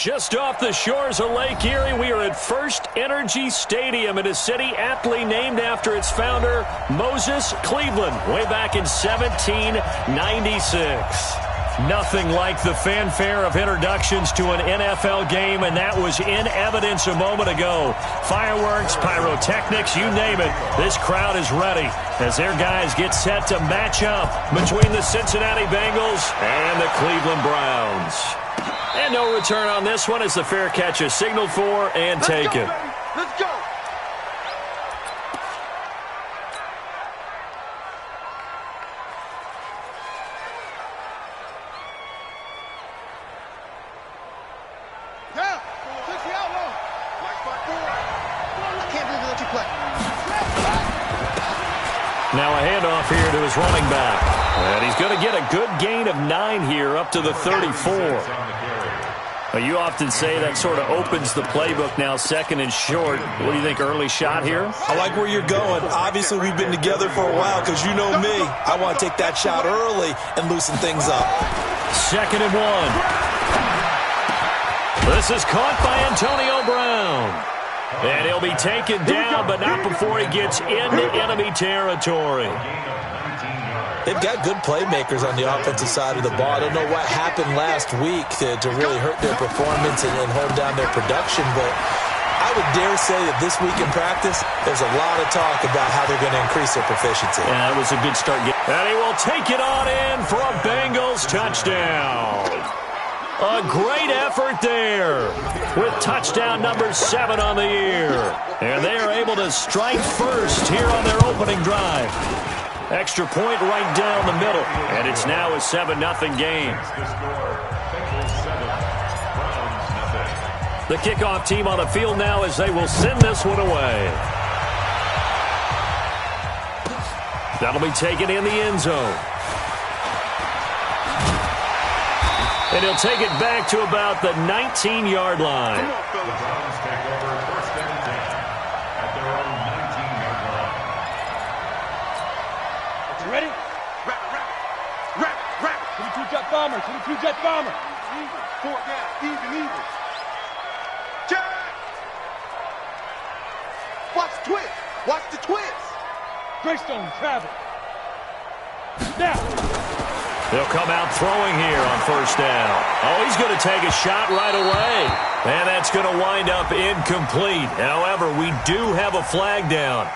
Just off the shores of Lake Erie, we are at First Energy Stadium in a city aptly named after its founder, Moses Cleveland, way back in 1796. Nothing like the fanfare of introductions to an NFL game, and that was in evidence a moment ago. Fireworks, pyrotechnics, you name it. This crowd is ready as their guys get set to match up between the Cincinnati Bengals and the Cleveland Browns. And no return on this one as the fair catch is signaled for and taken. Let's go. Now a handoff here to his running back. And he's going to get a good gain of 9 here up to the 34. You often say that sort of opens the playbook now, second and short. What do you think, early shot here? I like where you're going. Obviously, we've been together for a while because you know me. I want to take that shot early and loosen things up. 2nd and 1. This is caught by Antonio Brown. And he'll be taken down, but not before he gets into enemy territory. They've got good playmakers on the offensive side of the ball. I don't know what happened last week to really hurt their performance and hold down their production, but I would dare say that this week in practice, there's a lot of talk about how they're going to increase their proficiency. Yeah, that was a good start. And he will take it on in for a Bengals touchdown. A great effort there with touchdown number 7 on the year. And they are able to strike first here on their opening drive. Extra point right down the middle. And it's now a 7-0 game. The kickoff team on the field now as they will send this one away. That'll be taken in the end zone. And he'll take it back to about the 19-yard line. The Browns take over 1st and 10 at their own 19-yard line. You ready? Rap. 22-jet bomber. 22-jet bomber. Even. 4 down. Even. Jack. Watch the twist. Watch the twist. Greystone travel. Now. They'll come out throwing here on 1st down. Oh, he's going to take a shot right away. And that's going to wind up incomplete. However, we do have a flag down.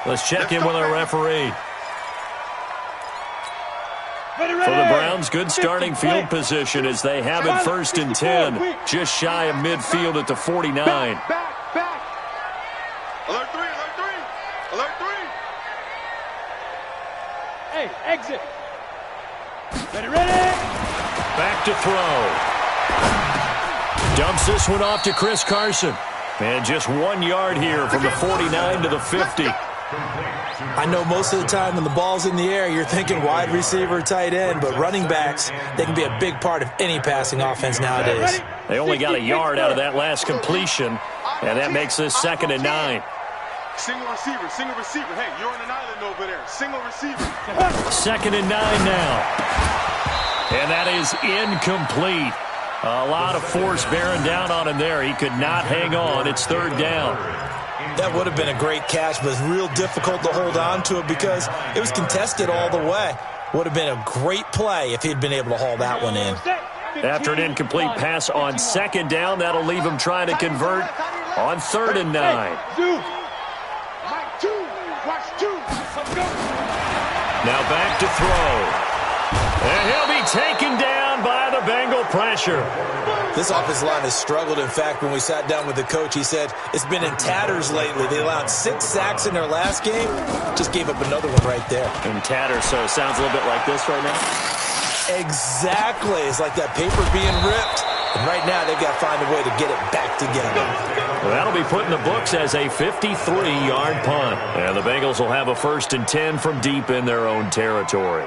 Let's check in with our referee. For the Browns, good starting field position as they have it 1st and 10. Just shy of midfield at the 49. Back. Alert 3. Hey, exit. Ready. Back to throw. Dumps this one off to Chris Carson. And just 1 yard here from the 49 to the 50. I know most of the time when the ball's in the air, you're thinking wide receiver, tight end, but running backs, they can be a big part of any passing offense nowadays. They only got a yard out of that last completion, and that makes this 2nd and 9. Single receiver. Hey, you're on an island over there. Single receiver. 2nd and 9 now. And that is incomplete. A lot of force bearing down on him there. He could not hang on. It's 3rd down. That would have been a great catch, but it's real difficult to hold on to it because it was contested all the way. Would have been a great play if he'd been able to haul that one in. After an incomplete pass on 2nd down, that'll leave him trying to convert on 3rd and 9. Now back to throw. And he'll be taken down by the Bengal pressure. This offensive line has struggled. In fact, when we sat down with the coach, he said it's been in tatters lately. They allowed 6 sacks in their last game. Just gave up another one right there. In tatters, so it sounds a little bit like this right now. Exactly. It's like that paper being ripped. And right now, they've got to find a way to get it back together. Well, that'll be put in the books as a 53-yard punt. And the Bengals will have a 1st and 10 from deep in their own territory.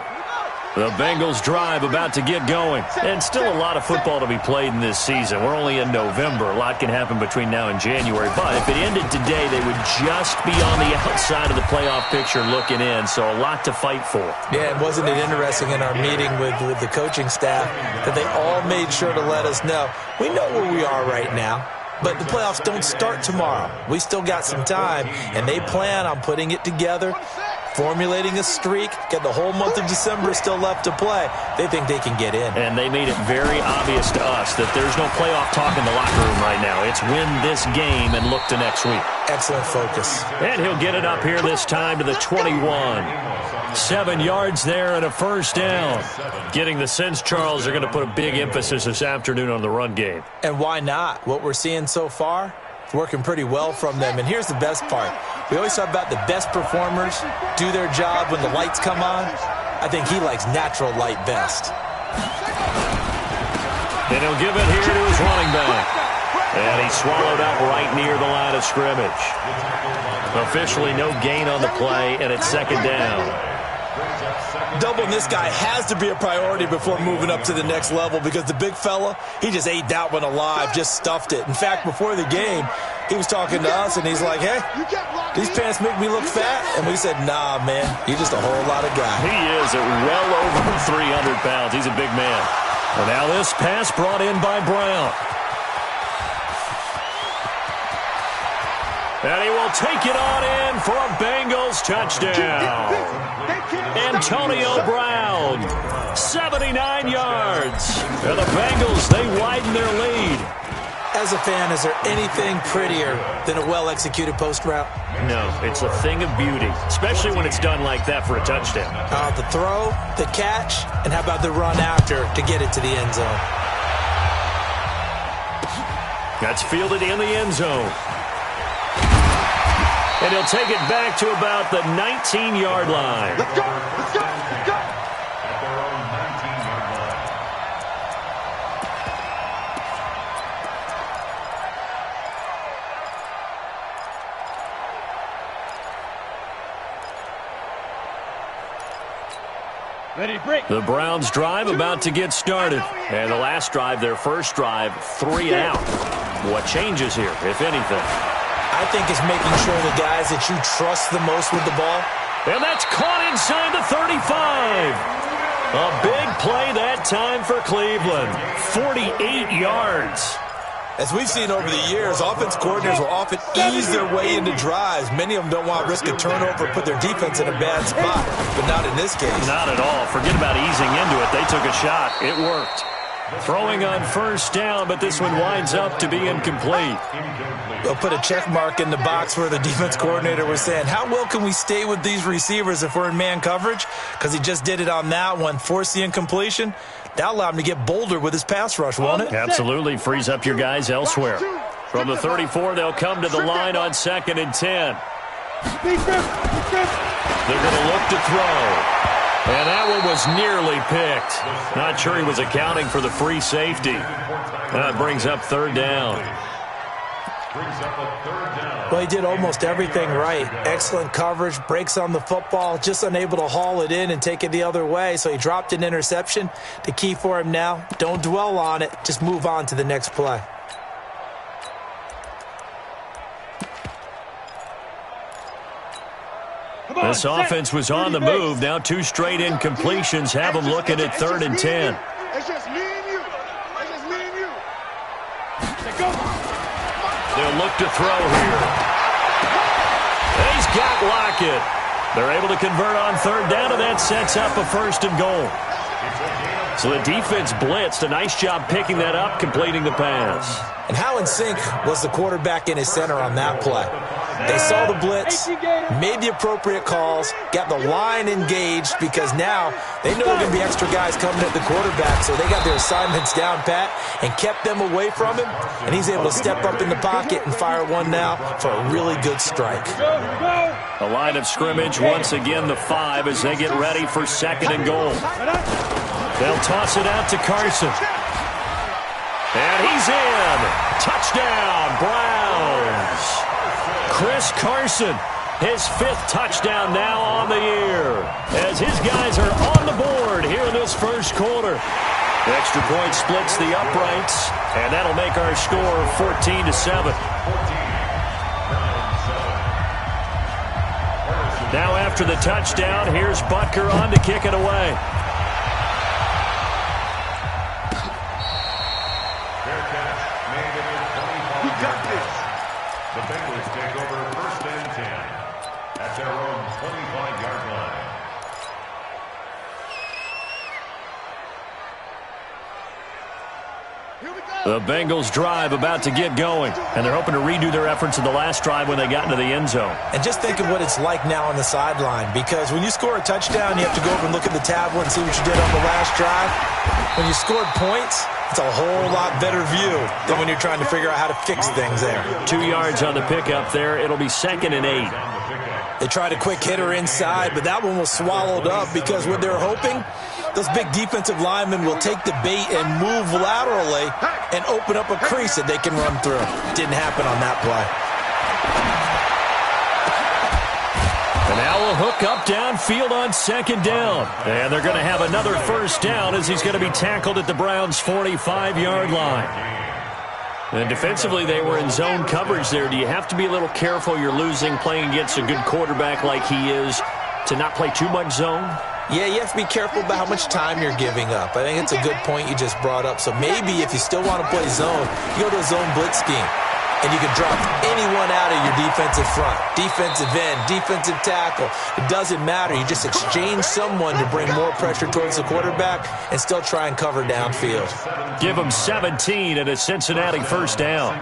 The Bengals drive about to get going. And still a lot of football to be played in this season. We're only in November. A lot can happen between now and January. But if it ended today, they would just be on the outside of the playoff picture looking in. So a lot to fight for. Yeah, and wasn't it interesting in our meeting with the coaching staff that they all made sure to let us know, we know where we are right now. But the playoffs don't start tomorrow. We still got some time, and they plan on putting it together, formulating a streak, get the whole month of December still left to play. They think they can get in. And they made it very obvious to us that there's no playoff talk in the locker room right now. It's win this game and look to next week. Excellent focus. And he'll get it up here this time to the 21. 7 yards there and a first down. Getting the sense, Charles, they're going to put a big emphasis this afternoon on the run game. And why not? What we're seeing so far, it's working pretty well from them. And here's the best part. We always talk about the best performers do their job when the lights come on. I think he likes natural light best. And he'll give it here to his running back. And he swallowed up right near the line of scrimmage. Officially no gain on the play, and it's second down. Doubling this guy has to be a priority before moving up to the next level because the big fella, he just ate that one alive, just stuffed it. In fact, before the game, he was talking to us, and he's like, hey, these pants make me look fat? And we said, nah, man, you're just a whole lot of guy. He is at well over 300 pounds. He's a big man. And now this pass brought in by Brown. And he will take it on in for a Bengals touchdown. Antonio Brown, 79 yards. And the Bengals, they widen their lead. As a fan, is there anything prettier than a well-executed post route? No, it's a thing of beauty, especially when it's done like that for a touchdown. The throw, the catch, and how about the run after to get it to the end zone? That's fielded in the end zone. And he'll take it back to about the 19-yard line. Let's go! Let's go! Let's go! At their own 19-yard line. Ready, break. The Browns drive about to get started. And the last drive, their first drive, 3 out. What changes here, if anything? I think it's making sure the guys that you trust the most with the ball. And that's caught inside the 35. A big play that time for Cleveland. 48 yards. As we've seen over the years, offense coordinators will often ease their way into drives. Many of them don't want to risk a turnover or put their defense in a bad spot, but not in this case. Not at all. Forget about easing into it. They took a shot. It worked. Throwing on first down, but this one winds up to be incomplete. They'll put a check mark in the box where the defense coordinator was saying, how well can we stay with these receivers if we're in man coverage? Because he just did it on that one, forced the incompletion. That allowed him to get bolder with his pass rush, won't it? Absolutely. Frees up your guys elsewhere. From the 34, they'll come to the line on 2nd and 10. They're going to look to throw. And that one was nearly picked. Not sure he was accounting for the free safety. That brings up third down. Well, he did almost everything right. Excellent coverage, breaks on the football, just unable to haul it in and take it the other way. So he dropped an interception. The key for him now, don't dwell on it. Just move on to the next play. This offense was on the move. Now 2 straight incompletions have them looking at 3rd and 10. It's just me and you. It's just me and you. Let's go. They'll look to throw here. He's got Lockett. They're able to convert on 3rd down, and that sets up a 1st and goal. So the defense blitzed. A nice job picking that up, completing the pass. And how in sync was the quarterback in his center on that play? They saw the blitz, made the appropriate calls, got the line engaged because now they know there are going to be extra guys coming at the quarterback, so they got their assignments down pat and kept them away from him, and he's able to step up in the pocket and fire one now for a really good strike. The line of scrimmage, once again the 5 as they get ready for 2nd and goal. They'll toss it out to Carson. And he's in. Touchdown, Browns. Chris Carson His 5th touchdown now on the year, as his guys are on the board here in this first quarter. The extra point splits the uprights, and that'll make our score 14-7. Now after the touchdown, here's Butker on to kick it away. We got this. The Bengals take over 1st and 10 at their own 25-yard line. The Bengals drive about to get going, and they're hoping to redo their efforts in the last drive when they got into the end zone. And just think of what it's like now on the sideline, because when you score a touchdown, you have to go over and look at the tablet and see what you did on the last drive. When you scored points, it's a whole lot better view than when you're trying to figure out how to fix things there. 2 yards on the pickup there. It'll be 2nd and 8. They tried a quick hitter inside, but that one was swallowed up because what they're hoping, those big defensive linemen will take the bait and move laterally and open up a crease that they can run through. Didn't happen on that play. And now a hook up downfield on 2nd down. And they're going to have another 1st down as he's going to be tackled at the Browns' 45-yard line. And defensively, they were in zone coverage there. Do you have to be a little careful? You're losing, playing against a good quarterback like he is, to not play too much zone? Yeah, you have to be careful about how much time you're giving up. I think it's a good point you just brought up. So maybe if you still want to play zone, you go to a zone blitz scheme. And you can drop anyone out of your defensive front, defensive end, defensive tackle. It doesn't matter. You just exchange someone to bring more pressure towards the quarterback and still try and cover downfield. Give them 17 at a Cincinnati 1st down.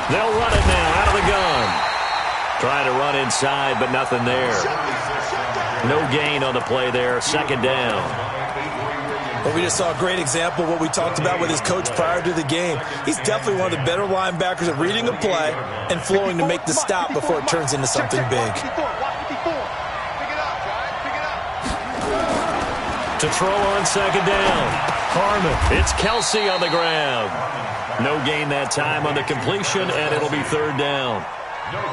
They'll run it now out of the gun. Trying to run inside, but nothing there. No gain on the play there. 2nd down. Well, we just saw a great example of what we talked about with his coach prior to the game. He's definitely one of the better linebackers at reading a play and flowing to make the stop before it turns into something big. To throw on 2nd down. Harmon. It's Kelsey on the ground. No gain that time on the completion, and it'll be 3rd down.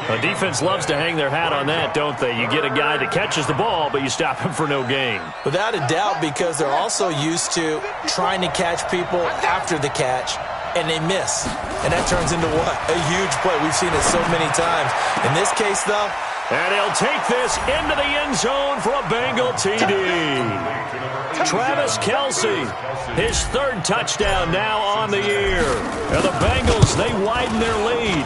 A defense loves to hang their hat on that, don't they? You get a guy that catches the ball, but you stop him for no gain. Without a doubt, because they're also used to trying to catch people after the catch, and they miss. And that turns into what? A huge play. We've seen it so many times. In this case, though, and he'll take this into the end zone for a Bengal TD. Travis Kelsey, his 3rd touchdown now on the year. And the Bengals, they widen their lead.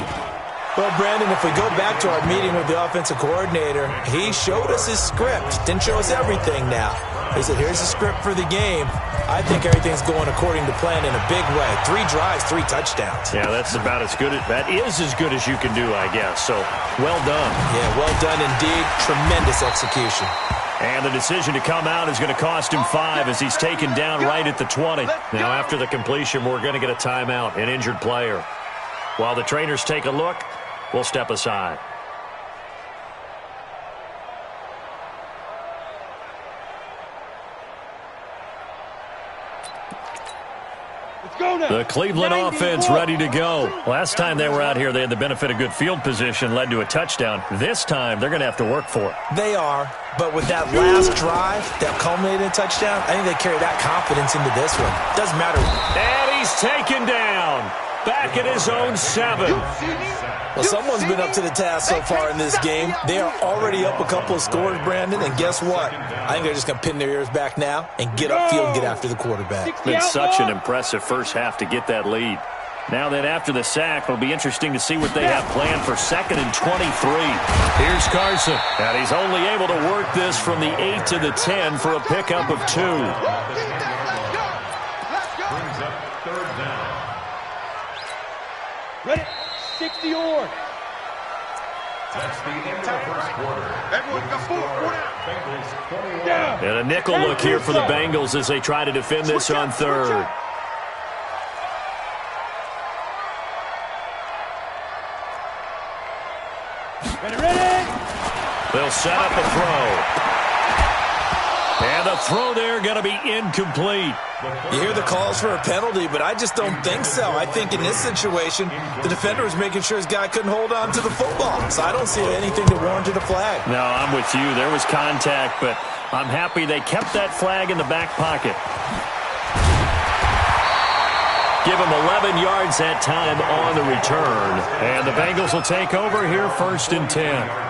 Well, Brandon, if we go back to our meeting with the offensive coordinator, he showed us his script. Didn't show us everything now. He said, here's the script for the game. I think everything's going according to plan in a big way. 3 drives, 3 touchdowns. Yeah, that's about as good. That is as good as you can do, I guess. So, well done. Yeah, well done indeed. Tremendous execution. And the decision to come out is going to cost him 5 as he's taken down right at the 20. Now, after the completion, we're going to get a timeout, an injured player. While the trainers take a look, we'll step aside. The Cleveland offense ready to go. Last time they were out here, they had the benefit of good field position, led to a touchdown. This time, they're going to have to work for it. They are, but with that last drive that culminated in a touchdown, I think they carry that confidence into this one. Doesn't matter. And he's taken down. Back at his own 7. Well, someone's been up to the task so far in this game. They are already up a couple of scores, Brandon, and guess what? I think they're just going to pin their ears back now and get upfield and get after the quarterback. Been such an impressive first half to get that lead. Now then, after the sack, it'll be interesting to see what they have planned for 2nd and 23. Here's Carson. And he's only able to work this from the 8 to the 10 for a pickup of 2. Brings up 3rd down. Ready? 60 or. That's the end of the first quarter. Everyone got 4 Bengals 21. And a nickel look here for the Bengals as they try to defend this on 3rd. Ready? They'll set up a throw. And the throw there going to be incomplete. You hear the calls for a penalty, but I just don't think so. I think in this situation, the defender was making sure his guy couldn't hold on to the football. So I don't see anything to warrant a flag. No, I'm with you. There was contact, but I'm happy they kept that flag in the back pocket. Give him 11 yards that time on the return. And the Bengals will take over here, 1st and 10.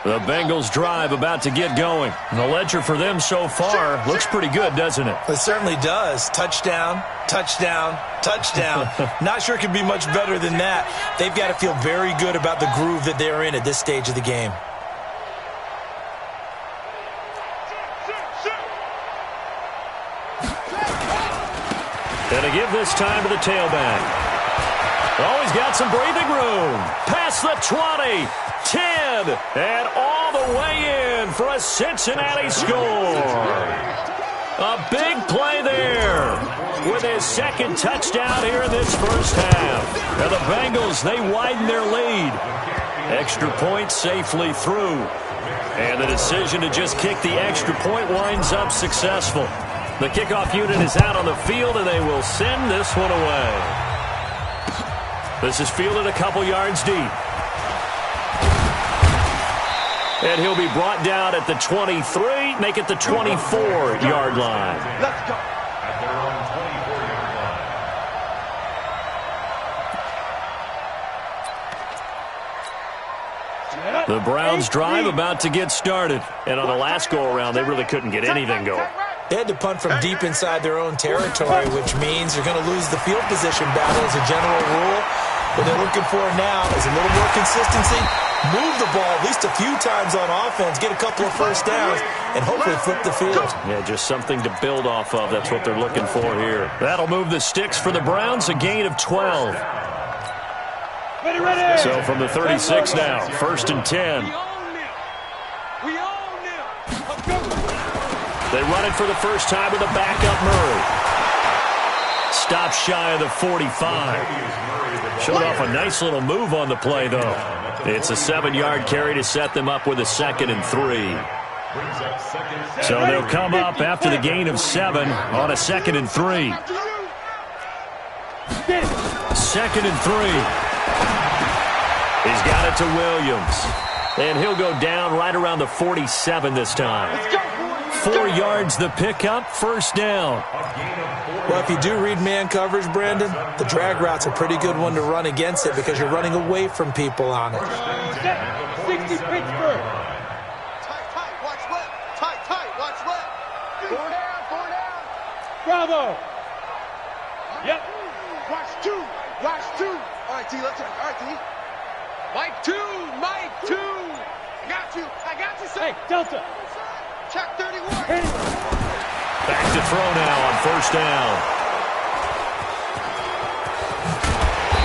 The Bengals drive about to get going. And the ledger for them so far looks pretty good, doesn't it? It certainly does. Touchdown, touchdown, touchdown. Not sure it could be much better than that. They've got to feel very good about the groove that they're in at this stage of the game. Gonna give this time to the tailback. Oh, he's got some breathing room. Past the 20. 10, and all the way in for a Cincinnati score. A big play there with his second touchdown here in this first half. And the Bengals, they widen their lead. Extra point safely through. And the decision to just kick the extra point winds up successful. The kickoff unit is out on the field, and they will send this one away. This is fielded a couple yards deep. And he'll be brought down at the 23, make it the 24-yard line. Let's go. At their own 24-yard line. The Browns drive about to get started. And on the last go-around, they really couldn't get anything going. They had to punt from deep inside their own territory, which means they're going to lose the field position battle as a general rule. What they're looking for now is a little more consistency. Move the ball at least a few times on offense, get a couple of first downs, and hopefully flip the field. Yeah, just something to build off of. That's what they're looking for here. That'll move the sticks for the Browns, a gain of 12. Ready. So from the 36 now, 1st and 10. We own them. Let's go. They run it for the first time with a backup Murray. Stop shy of the 45. Showed off a nice little move on the play, though. It's a 7-yard carry to set them up with a 2nd and 3. So they'll come up after the gain of 7 on a 2nd and 3. 2nd and 3. He's got it to Williams. And he'll go down right around the 47 this time. 4 yards the pickup, 1st down. Well, if you do read man coverage, Brandon, the drag route's a pretty good one to run against it because you're running away from people on it. 60 Pittsburgh. Tight, watch left. Tight, watch left. 4 down. Bravo. Yep. Watch two. All right, T, let's go. All right, T. Mike two. I got you, son. Hey, Delta. Check 31. Back to throw now on 1st down.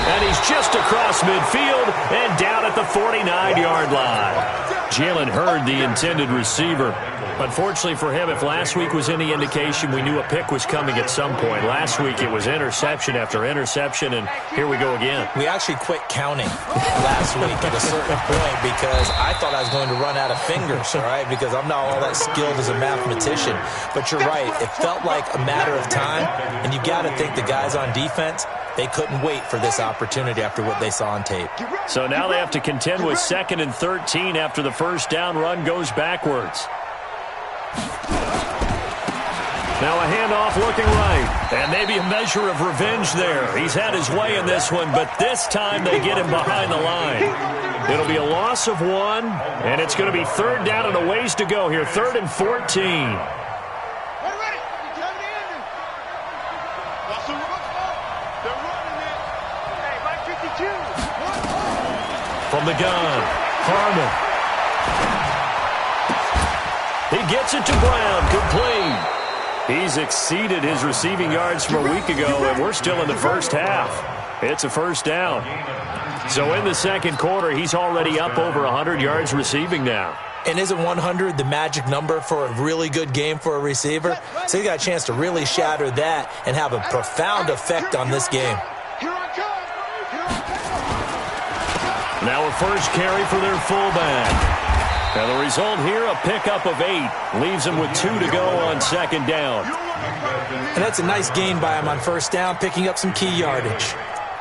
And he's just across midfield and down at the 49-yard line. Jalen Hurd, the intended receiver. Unfortunately for him, if last week was any indication, we knew a pick was coming at some point. Last week it was interception after interception, and here we go again. We actually quit counting last week at a certain point because I thought I was going to run out of fingers, all right, because I'm not all that skilled as a mathematician. But you're right. It felt like a matter of time, and you got to think the guys on defense, they couldn't wait for this opportunity after what they saw on tape. So now they have to contend with 2nd and 13 after the first down run goes backwards. Now a handoff looking right, and maybe a measure of revenge there. He's had his way in this one, but this time they get him behind the line. It'll be a loss of 1, and it's going to be 3rd down and a ways to go here, 3rd and 14. From the gun, Harmon. He gets it to Brown, complete. He's exceeded his receiving yards from a week ago, and we're still in the first half. It's a 1st down. So in the 2nd quarter, he's already up over 100 yards receiving now. And isn't 100 the magic number for a really good game for a receiver? So he got a chance to really shatter that and have a profound effect on this game. Now a first carry for their fullback. And the result here, a pickup of 8. Leaves him with 2 to go on second down. And that's a nice gain by him on first down, picking up some key yardage.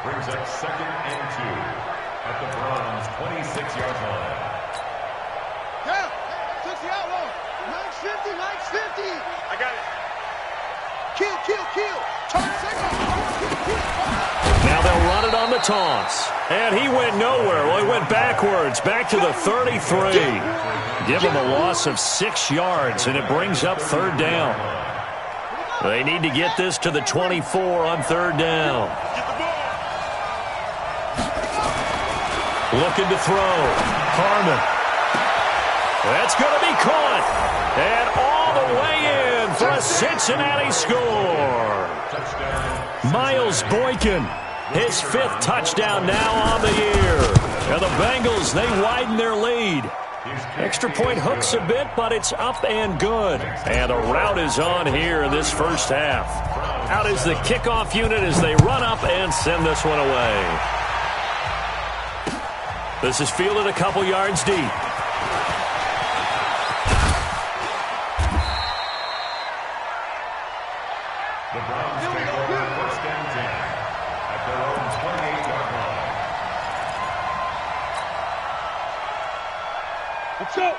Brings up 2nd and 2 at the Browns' 26-yard line. Yeah, 60 outlaw. Max 50, Max 50. I got it. Kill. Turn second. Now they'll run it on the toss. And he went nowhere. Well, he went backwards, back to the 33. Give him a loss of 6 yards, and it brings up third down. They need to get this to the 24 on third down. Looking to throw. Harmon. That's going to be caught. And all the way in for a Cincinnati score. Miles Boykin, his 5th touchdown now on the year. And the Bengals, they widen their lead. Extra point hooks a bit, but it's up and good. And the route is on here in this first half. Out is the kickoff unit as they run up and send this one away. This is fielded a couple yards deep. The Browns take over first and 10 at their own 28-yard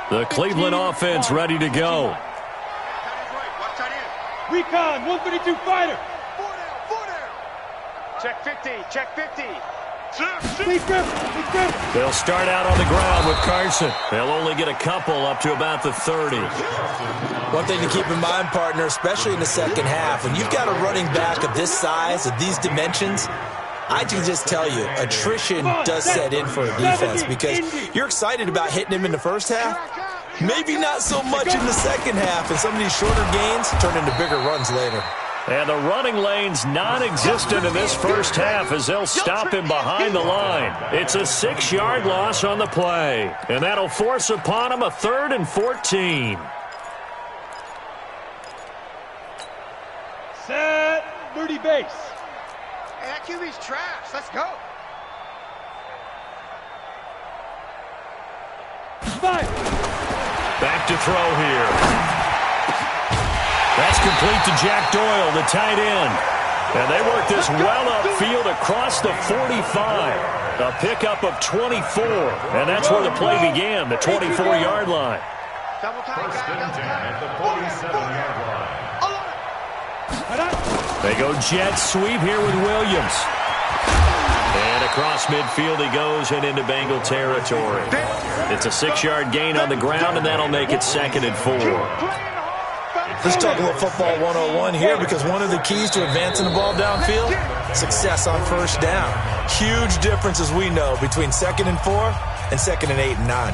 line. The Cleveland offense ready to go. Recon, 132 fighter. 4 down. Check 50, check 50. They'll start out on the ground with Carson. They'll only get a couple up to about the 30. One thing to keep in mind, partner, especially in the second half, when you've got a running back of this size, of these dimensions, I can just tell you, attrition does set in for a defense because you're excited about hitting him in the first half. Maybe not so much in the second half, and some of these shorter gains turn into bigger runs later. And the running lane's non-existent in this first half as they'll stop him behind the line. It's a 6-yard loss on the play. And that'll force upon him a 3rd and 14. Set, 30 base. Hey, that QB's trash. Let's go. Fire. Back to throw here. That's complete to Jack Doyle, the tight end. And they work this well upfield across the 45. A pickup of 24. And that's where the play began, the 24-yard line. First and 10 at the 47-yard line. They go jet sweep here with Williams. And across midfield he goes and into Bengal territory. It's a 6-yard gain on the ground, and that'll make it 2nd and 4. Let's talk a little football 101 here because one of the keys to advancing the ball downfield, success on first down. Huge difference, as we know, between 2nd and 4 and 2nd and 8 and 9.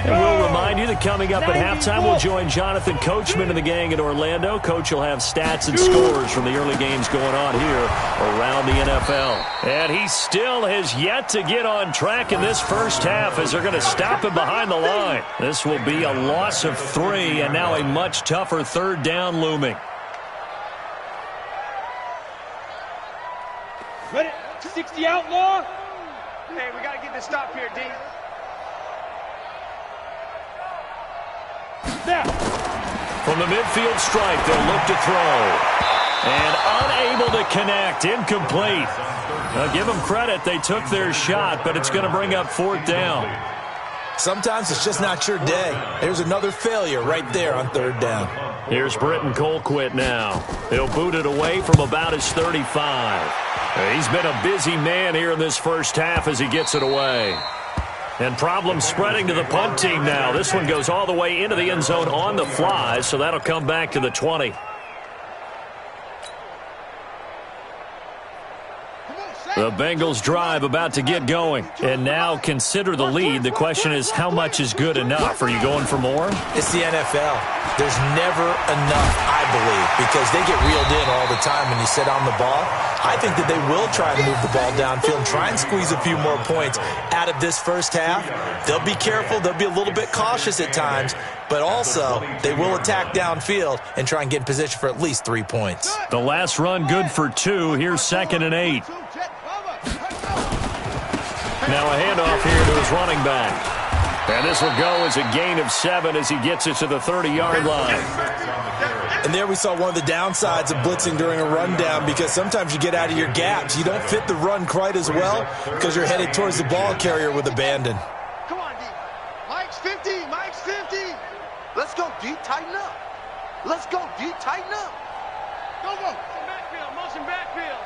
And we'll remind you that coming up at halftime, we'll join Jonathan Coachman and the gang in Orlando. Coach will have stats and scores from the early games going on here around the NFL. And he still has yet to get on track in this first half as they're going to stop him behind the line. This will be a loss of 3 and now a much tougher 3rd down looming. Ready, 60 outlaw. Hey, we got to get this stop here, D. Now. From the midfield stripe, they'll look to throw. And unable to connect, incomplete. Now, give them credit, they took their shot, but it's going to bring up 4th down. Sometimes it's just not your day. There's another failure right there on 3rd down. Here's Britton Colquitt now. He'll boot it away from about his 35. He's been a busy man here in this first half as he gets it away. And problems spreading to the punt team now. This one goes all the way into the end zone on the fly, so that'll come back to the 20. Come on, set. The Bengals drive about to get going. And now consider the lead. The question is, how much is good enough? Are you going for more? It's the NFL. There's never enough, I believe, because they get reeled in all the time when you sit on the ball. I think that they will try to move the ball downfield and try and squeeze a few more points out of this first half. They'll be careful. They'll be a little bit cautious at times, but also they will attack downfield and try and get in position for at least 3 points. The last run good for 2. Here's 2nd and 8. Now a handoff here to his running back. And this will go as a gain of 7 as he gets it to the 30-yard line. And there we saw one of the downsides of blitzing during a rundown, because sometimes you get out of your gaps. You don't fit the run quite as well because you're headed towards the ball carrier with abandon. Come on, D. Mike's 50. Mike's 50. Let's go, D. Tighten up. Let's go, D. Tighten up. Go. Motion backfield. Motion backfield.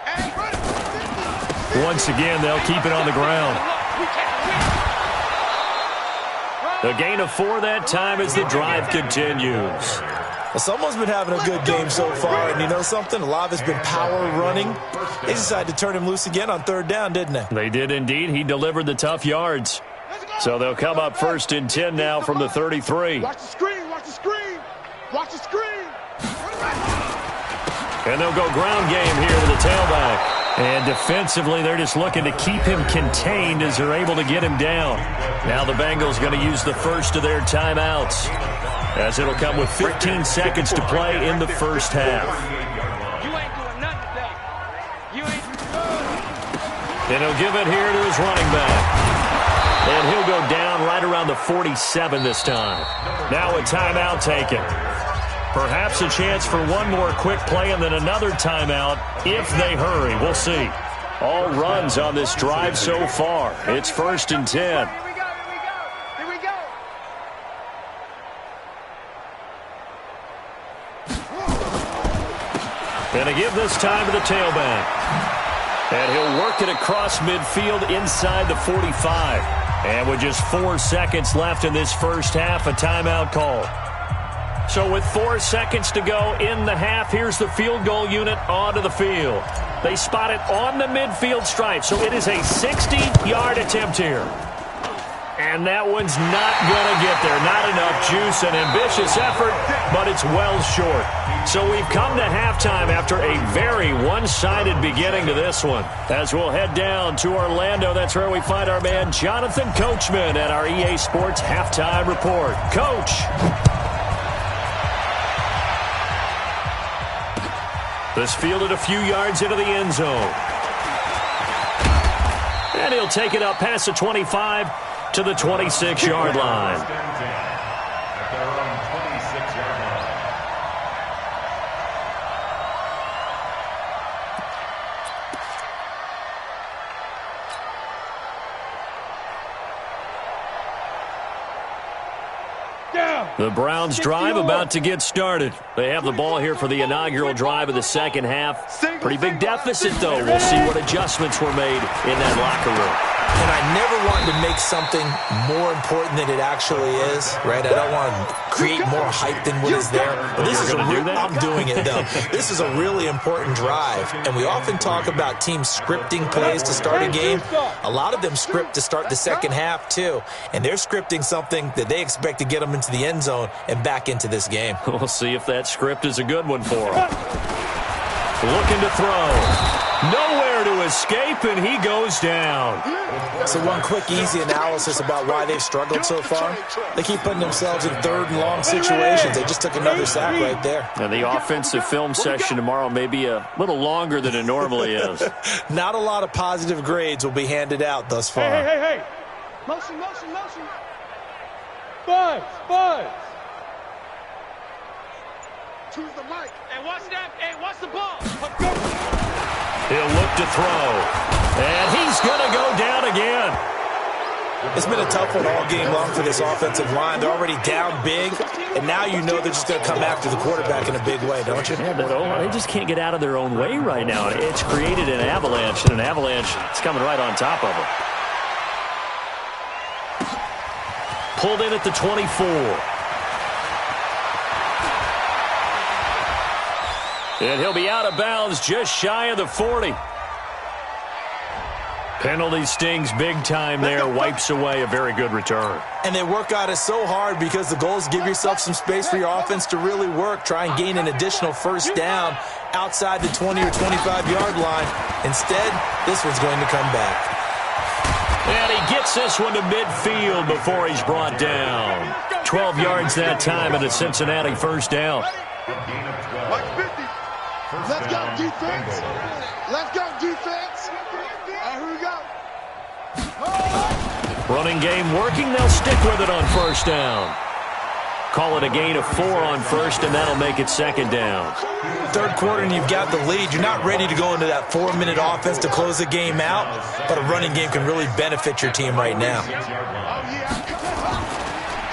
Hey, run it. Once again, they'll keep it on the ground. A gain of 4 that time as the drive continues. Well, someone's been having a good game so far, and you know something? A lot of it's been power running. They decided to turn him loose again on 3rd down, didn't they? They did indeed. He delivered the tough yards. So they'll come up 1st and 10 now from the 33. Watch the screen. Watch the screen. Watch the screen. And they'll go ground game here with the tailback. And defensively, they're just looking to keep him contained as they're able to get him down. Now the Bengals going to use the first of their timeouts, as it'll come with 15 seconds to play in the first half. You ain't doing nothing today. You ain't And he'll give it here to his running back. And he'll go down right around the 47 this time. Now a timeout taken. Perhaps a chance for one more quick play and then another timeout if they hurry. We'll see. All runs on this drive so far. It's 1st and 10. Here we go. And to give this time to the tailback. And he'll work it across midfield inside the 45. And with just 4 seconds left in this first half, a timeout call. So with 4 seconds to go in the half, here's the field goal unit onto the field. They spot it on the midfield stripe, so it is a 60-yard attempt here. And that one's not going to get there. Not enough juice, an ambitious effort, but it's well short. So we've come to halftime after a very one-sided beginning to this one. As we'll head down to Orlando, that's where we find our man Jonathan Coachman at our EA Sports Halftime Report. Coach. This fielded a few yards into the end zone. And he'll take it up past the 25 to the 26-yard line. At their own 26-yard line. The Browns drive about to get started. They have the ball here for the inaugural drive of the second half. Pretty big deficit, though. We'll see what adjustments were made in that locker room. And I never wanted to make something more important than it actually is, right? I don't want to create more hype than what is there. But this is I'm doing it, though. This is a really important drive. And we often talk about teams scripting plays to start a game. A lot of them script to start the second half, too. And they're scripting something that they expect to get them into the end zone and back into this game. We'll see if that script is a good one for them. Looking to throw. Nowhere to escape, and he goes down. So one quick, easy analysis about why they've struggled so far. They keep putting themselves in 3rd and long situations. They just took another sack right there. And the offensive film session tomorrow may be a little longer than it normally is. Not a lot of positive grades will be handed out thus far. Hey. Motion. Buzz. Choose the mic. Hey, watch that. Hey, watch the ball. He'll look to throw. And he's going to go down again. It's been a tough one all game long for this offensive line. They're already down big, and now you know they're just going to come after the quarterback in a big way, don't you? Yeah, they just can't get out of their own way right now. It's created an avalanche, and an avalanche is coming right on top of them. Pulled in at the 24. And he'll be out of bounds just shy of the 40. Penalty stings big time there, wipes away a very good return. And they work out it so hard because the goal is give yourself some space for your offense to really work. Try and gain an additional first down outside the 20 or 25-yard line. Instead, this one's going to come back. And he gets this one to midfield before he's brought down. 12 yards that time and a Cincinnati first down. Mike 50. Let's go, defense. Let's go, defense. And here we go. Running game working. They'll stick with it on first down. Call it a gain of 4 on first, and that'll make it second down. Third quarter, and you've got the lead. You're not ready to go into that 4-minute offense to close the game out, but a running game can really benefit your team right now.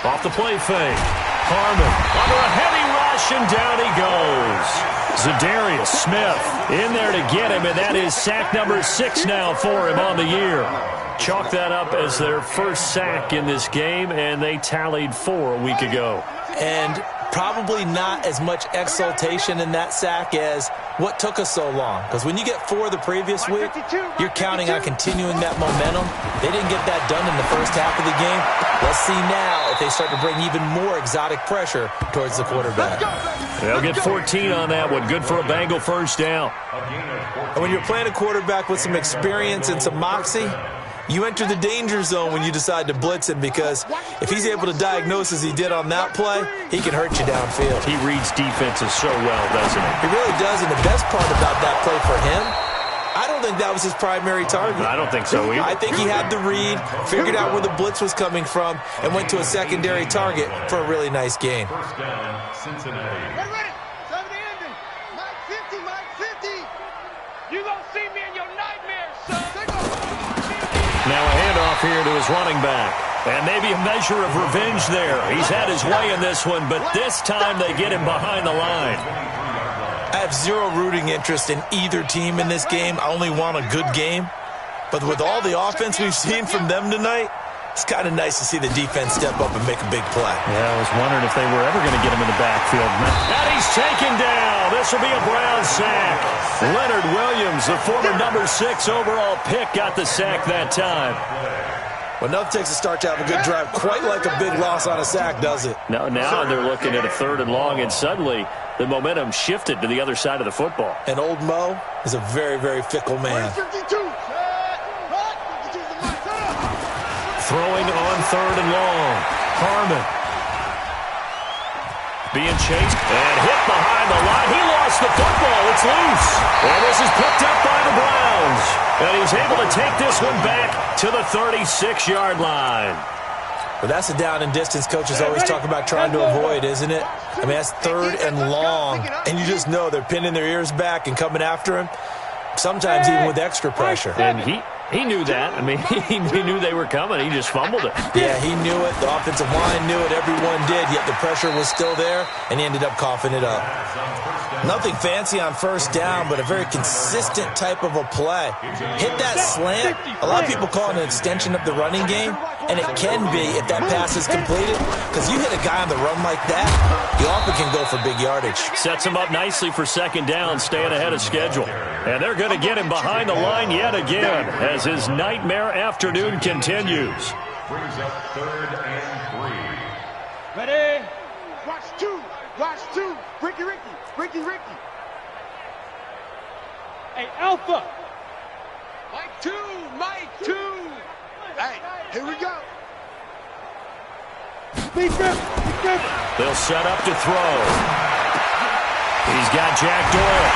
Off the play fake. Harmon under a heavy rush, and down he goes. Zadarius Smith in there to get him, and that is sack number 6 now for him on the year. Chalk that up as their first sack in this game, and they tallied 4 a week ago. And probably not as much exultation in that sack as what took us so long. Because when you get 4 the previous week, you're counting on continuing that momentum. They didn't get that done in the first half of the game. Let's see now if they start to bring even more exotic pressure towards the quarterback. They'll get 14 on that one. Good for a Bengal first down. And when you're playing a quarterback with some experience and some moxie, you enter the danger zone when you decide to blitz him, because if he's able to diagnose as he did on that play, he can hurt you downfield. He reads defenses so well, doesn't he? He really does, and the best part about that play for him, I don't think that was his primary target. I don't think so either. I think he had the read, figured out where the blitz was coming from, and went to a secondary target for a really nice gain. First down, Cincinnati. Get ready. 70 ending. Mike 50, Mike 50. You gonna see me in your nightmares, son. Now a handoff here to his running back. And maybe a measure of revenge there. He's had his way in this one, but this time they get him behind the line. I have zero rooting interest in either team in this game. I only want a good game. But with all the offense we've seen from them tonight, it's kind of nice to see the defense step up and make a big play. Yeah, I was wondering if they were ever going to get him in the backfield. And he's taken down. This will be a Brown sack. Leonard Williams, the former number 6 overall pick, got the sack that time. Well, nothing takes a start to have a good drive quite like a big loss on a sack, does it? Now they're looking at a 3rd and long, and suddenly the momentum shifted to the other side of the football. And old Mo is a very, very fickle man. 52. Throwing on 3rd and long. Harmon being chased and hit behind the line. He lost the football. It's loose. And this is picked up by the Browns. And he's able to take this one back to the 36-yard line. But that's a down and distance coaches always talk about trying to avoid, isn't it? I mean, that's 3rd and long. And you just know they're pinning their ears back and coming after him, sometimes even with extra pressure. And he knew that. I mean, he knew they were coming. He just fumbled it. Yeah, he knew it. The offensive line knew it. Everyone did, yet the pressure was still there, and he ended up coughing it up. Nothing fancy on first down, but a very consistent type of a play. Hit that slant. A lot of people call it an extension of the running game, and it can be if that pass is completed, because you hit a guy on the run like that, you often can go for big yardage. Sets him up nicely for second down, staying ahead of schedule. And they're going to get him behind the line yet again as his nightmare afternoon continues. Brings up 3rd and 3. Ready? Watch 2. Watch 2. Ricky. Hey, Alpha. Mike 2. Mike 2. Hey, here we go. They'll set up to throw. He's got Jack Doyle.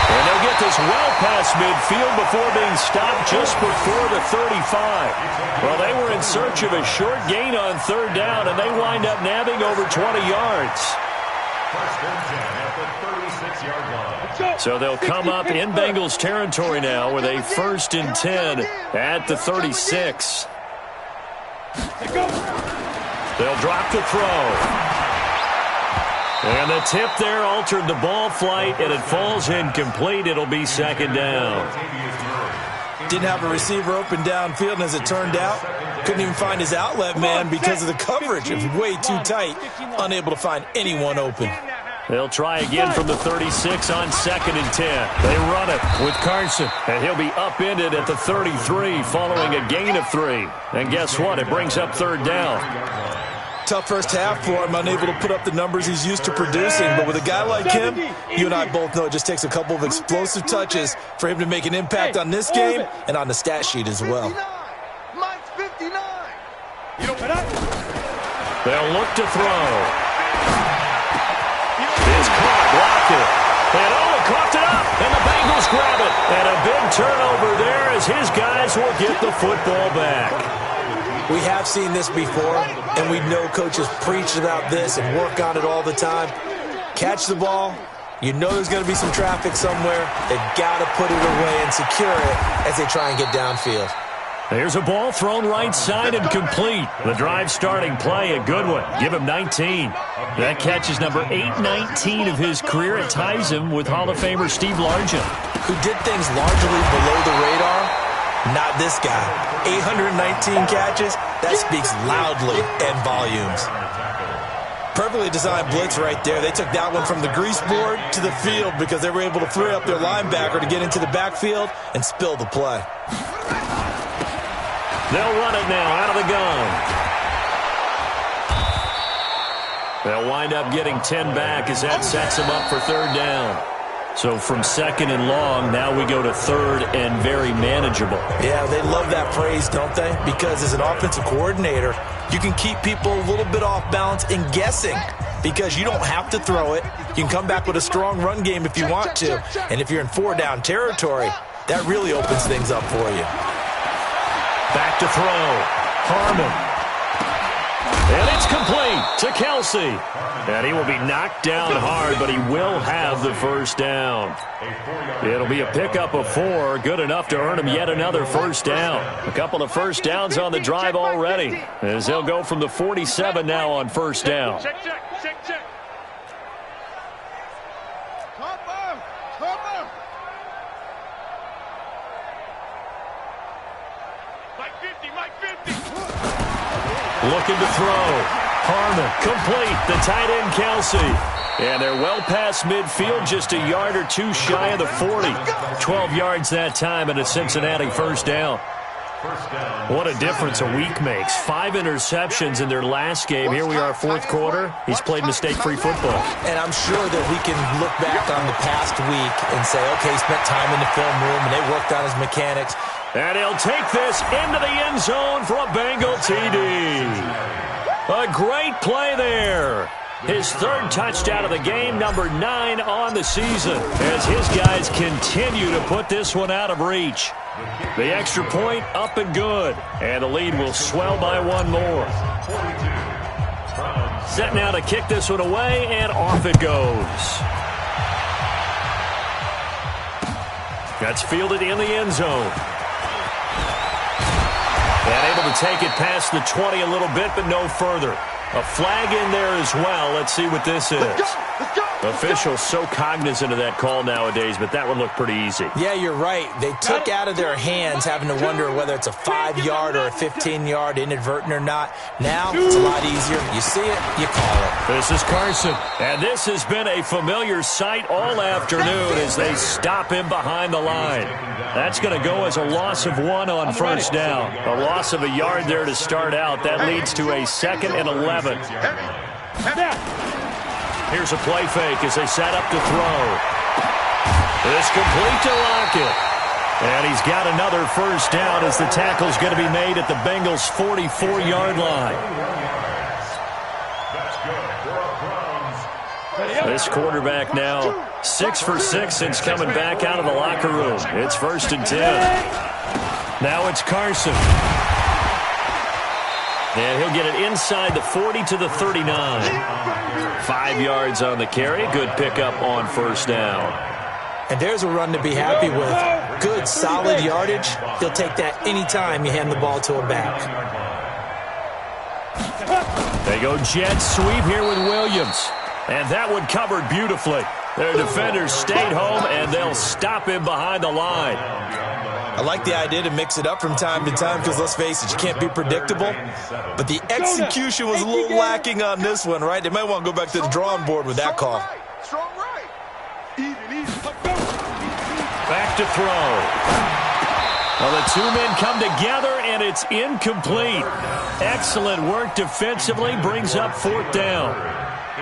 And they'll get this well past midfield before being stopped just before the 35. Well, they were in search of a short gain on 3rd down, and they wind up nabbing over 20 yards. First and 10 at the 36-yard line. So they'll come up in Bengals territory now with a 1st and 10 at the 36. They'll drop the throw. And the tip there altered the ball flight, and it falls incomplete. It'll be second down. Didn't have a receiver open downfield, and as it turned out, couldn't even find his outlet man because of the coverage. It was way too tight, unable to find anyone open. They'll try again from the 36 on 2nd and 10. They run it with Carson, and he'll be upended at the 33 following a gain of 3. And guess what? It brings up 3rd down. Tough first half for him, unable to put up the numbers he's used to producing. But with a guy like him, you and I both know it just takes a couple of explosive touches for him to make an impact on this game and on the stat sheet as well. Mike's 59. They'll look to throw. Is caught, blocked it. And coughed it up, and the Bengals grab it. And a big turnover there as his guys will get the football back. We have seen this before, and we know coaches preach about this and work on it all the time. Catch the ball. You know there's going to be some traffic somewhere. They've got to put it away and secure it as they try and get downfield. There's a ball thrown right side and complete. The drive starting play, a good one. Give him 19. That catch is number 819 of his career. It ties him with Hall of Famer Steve Largent, who did things largely below the radar. Not this guy. 819 catches, that speaks loudly and volumes. Perfectly designed blitz right there. They took that one from the grease board to the field because they were able to free up their linebacker to get into the backfield and spill the play. They'll run it now out of the gun. They'll wind up getting 10 back as that sets them up for 3rd down. So from 2nd and long, now we go to 3rd and very manageable. Yeah, they love that phrase, don't they? Because as an offensive coordinator, you can keep people a little bit off balance and guessing because you don't have to throw it. You can come back with a strong run game if you want to. And if you're in 4-down territory, that really opens things up for you. Back to throw. Harmon. And it's complete to Kelsey. And he will be knocked down hard, but he will have the 1st down. It'll be a pickup of 4, good enough to earn him yet another 1st down. A couple of 1st downs on the drive already, as they'll go from the 47 now on 1st down. Check. Cover. Mike 50. Looking to throw. Harmon, complete, the tight end Kelsey. And they're well past midfield, just a yard or 2 shy of the 40. 12 yards that time and a Cincinnati 1st down. What a difference a week makes. 5 interceptions in their last game. Here we are, 4th quarter. He's played mistake-free football. And I'm sure that we can look back on the past week and say, okay, he spent time in the film room and they worked on his mechanics. And he'll take this into the end zone for a Bengal TD. A great play there. His 3rd touchdown of the game, number 9 on the season, as his guys continue to put this one out of reach. The extra point up and good, and the lead will swell by 1 more. Set now to kick this one away, and off it goes. That's fielded in the end zone. And able to take it past the 20 a little bit, but no further. A flag in there as well. Let's see what this is. Officials so cognizant of that call nowadays, but that would look pretty easy. Yeah, you're right. They took out of their hands having to wonder whether it's a 5-yard or a 15-yard inadvertent or not. Now it's a lot easier. You see it, you call it. This is Carson, and this has been a familiar sight all afternoon as they stop him behind the line. That's going to go as a loss of 1 on 1st down. A loss of a yard there to start out. That leads to a 2nd and 11. Here's a play fake as they set up to throw. It's complete to Lockett. And he's got another 1st down as the tackle's going to be made at the Bengals' 44-yard line. This quarterback now 6 for 6 since coming back out of the locker room. It's 1st and 10. Now it's Carson. And he'll get it inside the 40 to the 39. 5 yards on the carry. Good pickup on 1st down. And there's a run to be happy with. Good, solid yardage. He'll take that anytime you hand the ball to a back. They go jet sweep here with Williams. And that one covered beautifully. Their defenders stayed home, and they'll stop him behind the line. I like the idea to mix it up from time to time because, let's face it, you can't be predictable. But the execution was a little lacking on this one, right? They might want to go back to the drawing board with that call. to throw. Well, the two men come together, and it's incomplete. Excellent work defensively, brings up 4th down.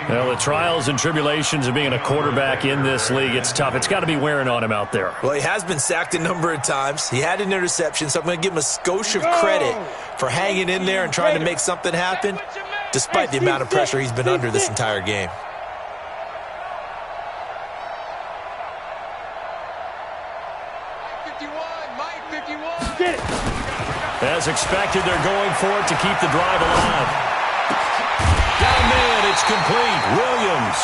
Well, the trials and tribulations of being a quarterback in this league, it's tough. It's got to be wearing on him out there. Well, he has been sacked a number of times. He had an interception, so I'm going to give him a skosh of credit for hanging in there and trying to make something happen, despite the amount of pressure he's been under this entire game. As expected, they're going for it to keep the drive alive. Down man, it's complete. Williams.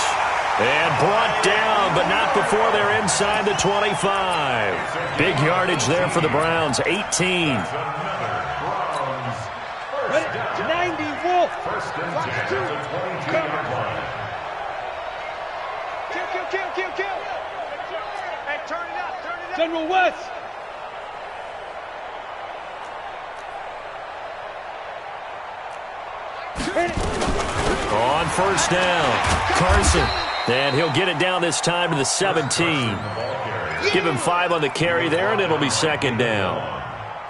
And brought down, but not before they're inside the 25. Big yardage there for the Browns, 18. 90, Wolf. Kill. Hey, turn it up. General West. On 1st down, Carson. And he'll get it down this time to the 17. Give him 5 on the carry there, and it'll be 2nd down.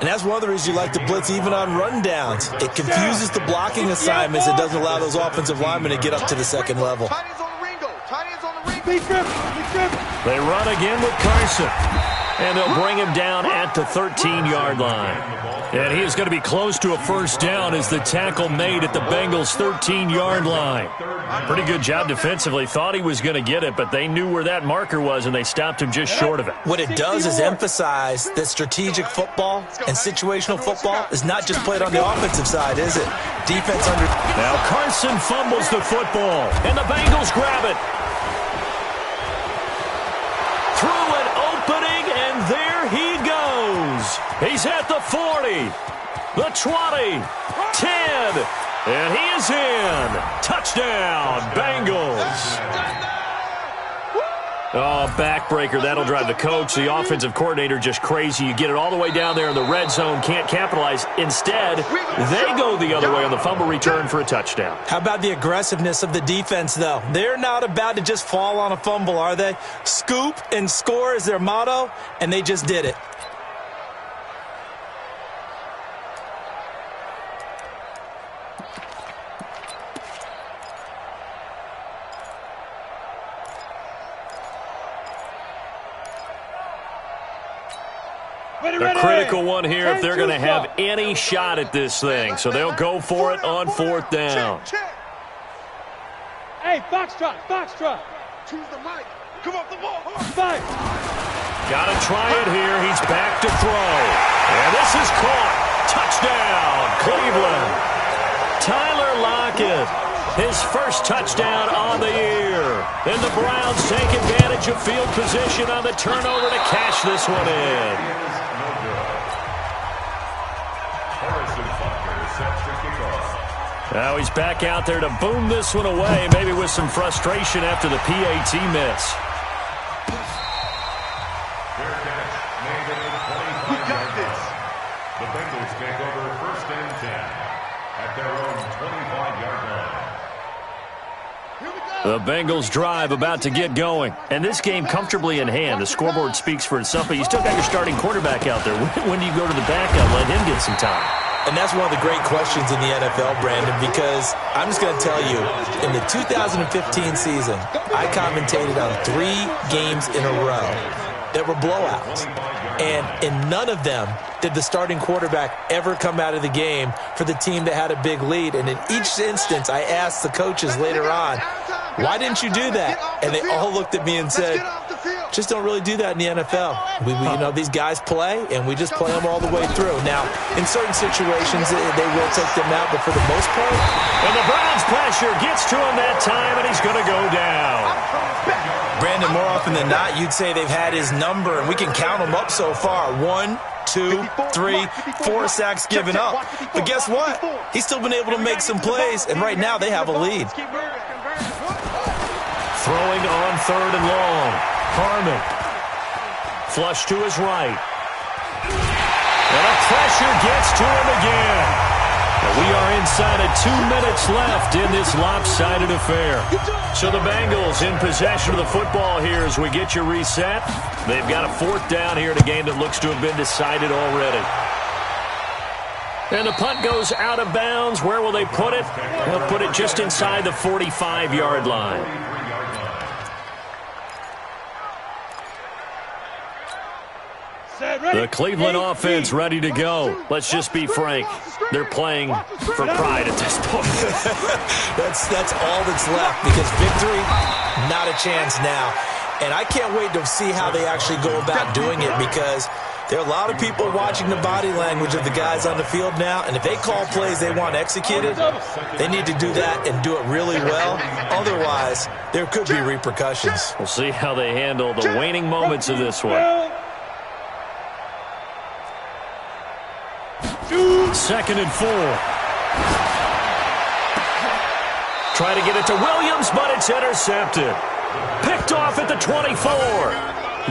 And that's one of the reasons you like to blitz even on rundowns. It confuses the blocking assignments. It doesn't allow those offensive linemen to get up to the 2nd level. They run again with Carson. And they'll bring him down at the 13-yard line. And he is going to be close to a 1st down as the tackle made at the Bengals' 13-yard line. Pretty good job defensively. Thought he was going to get it, but they knew where that marker was, and they stopped him just short of it. What it does is emphasize that strategic football and situational football is not just played on the offensive side, is it? Defense under... Now Carson fumbles the football, and the Bengals grab it. Through an opening, and there he goes. He's at the 40, the 20, 10, and he is in. Touchdown, Bengals. Oh, backbreaker. That'll drive the coach, the offensive coordinator, just crazy. You get it all the way down there in the red zone, can't capitalize. Instead, they go the other way on the fumble return for a touchdown. How about the aggressiveness of the defense, though? They're not about to just fall on a fumble, are they? Scoop and score is their motto, and they just did it. A critical one here if they're going to have any shot at this thing. So they'll go for it on 4th down. Hey, Foxtrot. Choose the mic. Come off the ball. Fight. Got to try it here. He's back to throw. And this is caught. Touchdown, Cleveland. Tyler Lockett, his first touchdown on the year. And the Browns take advantage of field position on the turnover to cash this one in. Now he's back out there to boom this one away, maybe with some frustration after the PAT miss. We got this. The Bengals take over 1st and 10 at their own 25-yard line. The Bengals drive about to get going. And this game comfortably in hand. The scoreboard speaks for itself, but you still got your starting quarterback out there. When do you go to the backup, let him get some time? And that's one of the great questions in the NFL, Brandon, because I'm just going to tell you, in the 2015 season, I commentated on 3 games in a row that were blowouts. And in none of them did the starting quarterback ever come out of the game for the team that had a big lead. And in each instance, I asked the coaches later on, why didn't you do that? And they all looked at me and said, just don't really do that in the NFL. We you know, these guys play, and we just play them all the way through. Now, in certain situations, they will take them out, but for the most part... And the Browns pressure gets to him that time, and he's going to go down. Brandon, more often than not, you'd say they've had his number, and we can count them up so far. 1, 2, 3, 4 sacks given up. But guess what? He's still been able to make some plays, and right now they have a lead. Throwing on 3rd and long. Harmon. Flush to his right. And a pressure gets to him again. And we are in inside of 2 minutes left in this lopsided affair. So the Bengals in possession of the football here as we get you reset. They've got a 4th down here in a game that looks to have been decided already. And the punt goes out of bounds. Where will they put it? They'll put it just inside the 45-yard line. The Cleveland offense ready to go. Let's just be frank. They're playing for pride at this point. That's all that's left, because victory, not a chance now. And I can't wait to see how they actually go about doing it, because there are a lot of people watching the body language of the guys on the field now, and if they call plays they want executed, they need to do that and do it really well. Otherwise, there could be repercussions. We'll see how they handle the waning moments of this one. 2nd and 4. Try to get it to Williams, but it's intercepted. Picked off at the 24.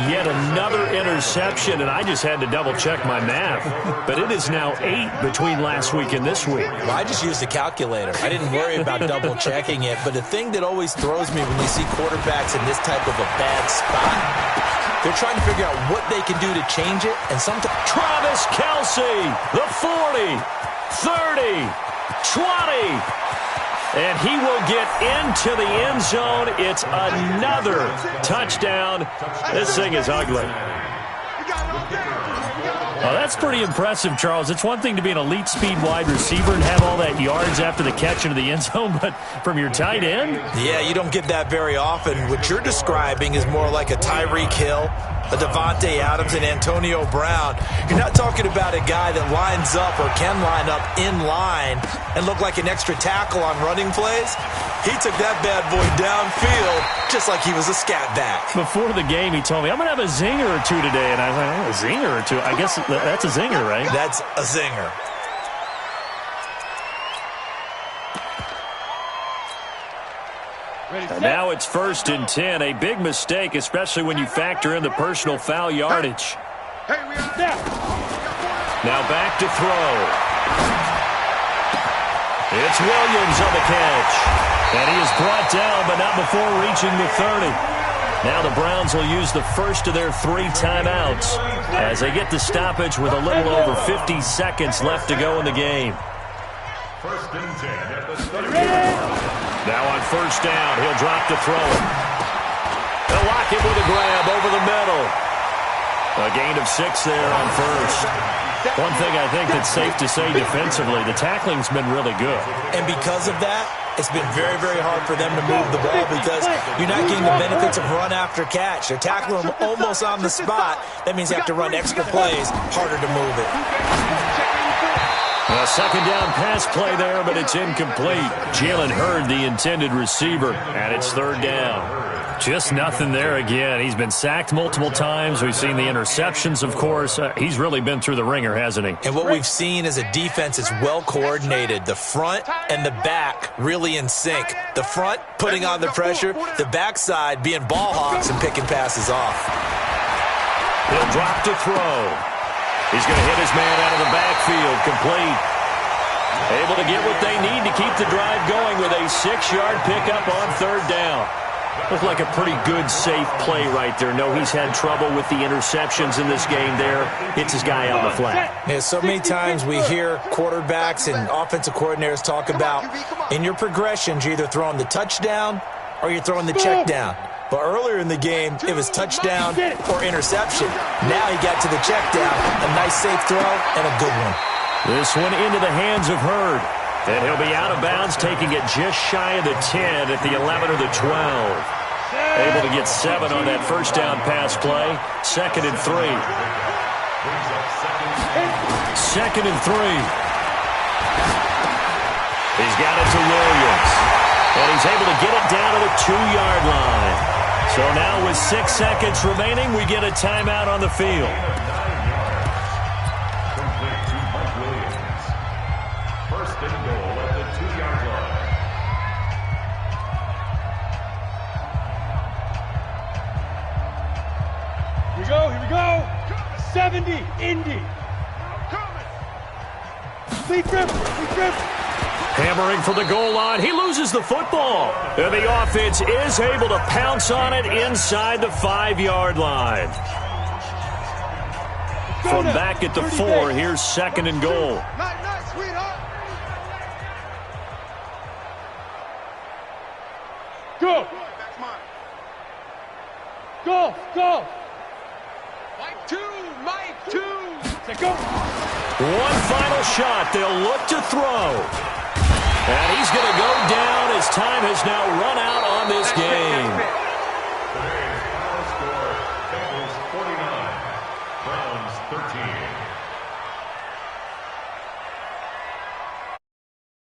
Yet another interception, and I just had to double-check my math. But it is now 8 between last week and this week. Well, I just used a calculator. I didn't worry about double-checking it. But the thing that always throws me when you see quarterbacks in this type of a bad spot, they're trying to figure out what they can do to change it. And sometimes Travis Kelce, the 40, 30, 20. And he will get into the end zone. It's another touchdown. This thing is ugly. Oh, that's pretty impressive, Charles. It's one thing to be an elite speed wide receiver and have all that yards after the catch into the end zone, but from your tight end? Yeah, you don't get that very often. What you're describing is more like a Tyreek Hill, a Devontae Adams, and Antonio Brown. You're not talking about a guy that lines up or can line up in line and look like an extra tackle on running plays. He took that bad boy downfield just like he was a scat back. Before the game, he told me, I'm going to have a zinger or two today. And I was like, oh, a zinger or two? I guess that's a zinger, right? That's a zinger. And now it's 1st and 10. A big mistake, especially when you factor in the personal foul yardage. Now back to throw. It's Williams on the catch. And he is brought down, but not before reaching the 30. Now the Browns will use the first of their 3 timeouts as they get the stoppage with a little over 50 seconds left to go in the game. 1st and 10 at the 30. Now on 1st down, he'll drop to throw it. They'll lock it with a grab over the middle. A gain of 6 there on 1st. One thing I think that's safe to say defensively, the tackling's been really good. And because of that, it's been very, very hard for them to move the ball because you're not getting the benefits of run after catch. They're tackling them almost on the spot. That means you have to run extra plays, harder to move it. A 2nd down pass play there, but it's incomplete. Jalen Hurd, the intended receiver, and it's 3rd down. Just nothing there again. He's been sacked multiple times. We've seen the interceptions, of course. He's really been through the ringer, hasn't he? And what we've seen is a defense that's well coordinated. The front and the back really in sync. The front putting on the pressure, the backside being ball hawks and picking passes off. He'll drop to throw. He's going to hit his man out of the backfield, complete. Able to get what they need to keep the drive going with a 6-yard pickup on 3rd down. Looked like a pretty good, safe play right there. No, he's had trouble with the interceptions in this game there. Hits his guy on the flat. Yeah, so many times we hear quarterbacks and offensive coordinators talk about in your progressions, you're either throwing the touchdown or you're throwing the check down. But earlier in the game, it was touchdown or interception. Now he got to the check down. A nice safe throw and a good one. This one into the hands of Hurd. And he'll be out of bounds, taking it just shy of the 10 at the 11 or the 12. Able to get 7 on that 1st down pass play. 2nd and 3. 2nd and 3. He's got it to Williams. And he's able to get it down to the 2-yard line. So now with 6 seconds remaining, we get a timeout on the field. Here we go. 70, Indy. Lee Griffin. Hammering from the goal line. He loses the football. And the offense is able to pounce on it inside the 5-yard line. From back at the 4, here's 2nd and goal. Nice, sweetheart. Go. Go. Mike 2, Mike 2. Say go. One final shot. They'll look to throw. And he's going to go down as time has now run out on this game. Today's final score, Bengals 49, Browns 13.